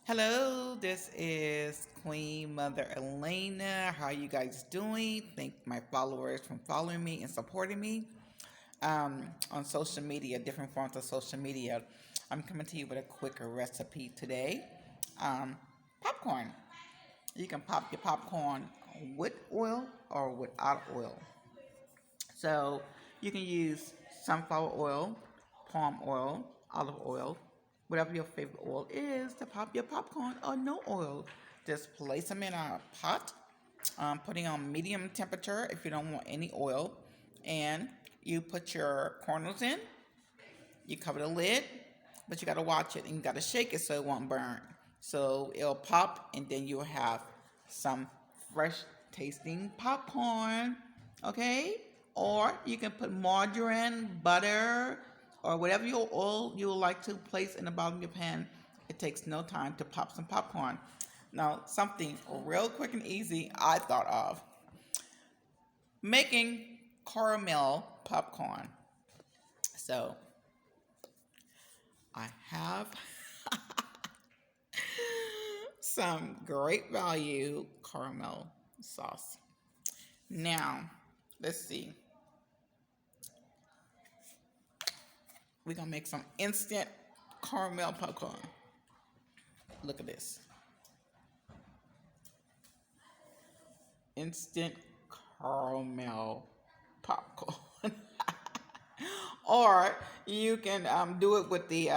Hello, this is Queen Mother Alaina. How are you guys doing? Thank my followers for following me and supporting me on social media, different forms of social media. I'm coming to you with a quick recipe today. Popcorn. You can pop your popcorn with oil or without oil. So you can use sunflower oil, palm oil, olive oil, whatever your favorite oil is to pop your popcorn or no oil. Just place them in a pot, putting on medium temperature if you don't want any oil. And you put your kernels in, you cover the lid, but you got to watch it and you got to shake it so it won't burn. So it'll pop and then you'll have some fresh tasting popcorn, okay? Or you can put margarine, butter, or whatever your oil you would like to place in the bottom of your pan. It takes no time to pop some popcorn. Now, something real quick and easy I thought of. Making caramel popcorn. So, I have some great value caramel sauce. Now, let's see. We're going to make some instant caramel popcorn. Look at this. Instant caramel popcorn. Or you can do it with the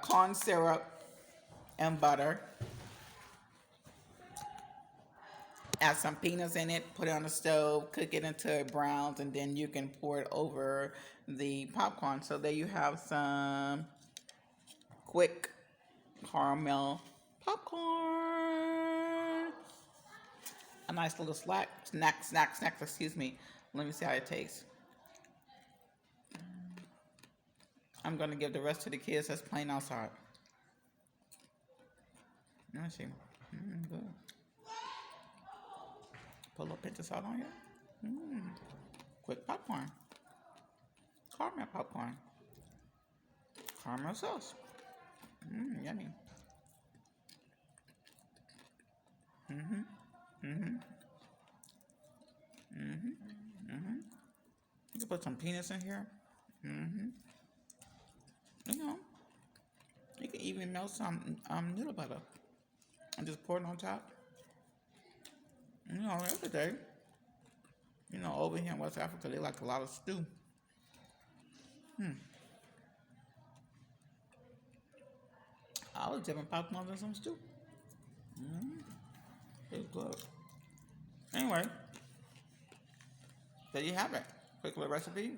corn syrup and butter. Add some peanuts in it, put it on the stove, cook it until it browns, and then you can pour it over the popcorn. So there you have some quick caramel popcorn. A nice little snack, excuse me. Let me see how it tastes. I'm going to give the rest to the kids that's playing outside. Let me see. Good. Put a little pinch of salt on here. Quick popcorn. Caramel popcorn. Caramel sauce. Yummy. You can put some peanuts in here. You know, you can even melt some noodle butter and just pour it on top. You know, every day. You know, over here in West Africa, they like a lot of stew. I was dipping popcorn in some stew. It's good. Anyway, there you have it. Quick little recipe.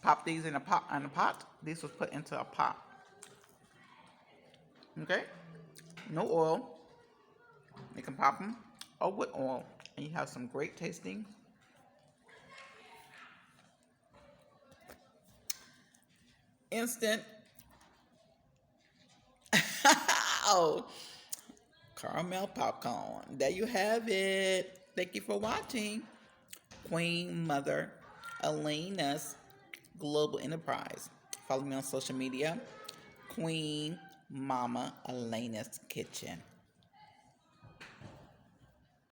Pop these in a pot. These was put into a pot. Okay? No oil. You can pop them or with oil. And you have some great tasting instant caramel popcorn. There you have it. Thank you for watching. Queen Mother Alaina's Global Enterprise. Follow me on social media. Queen Mama Alaina's Kitchen.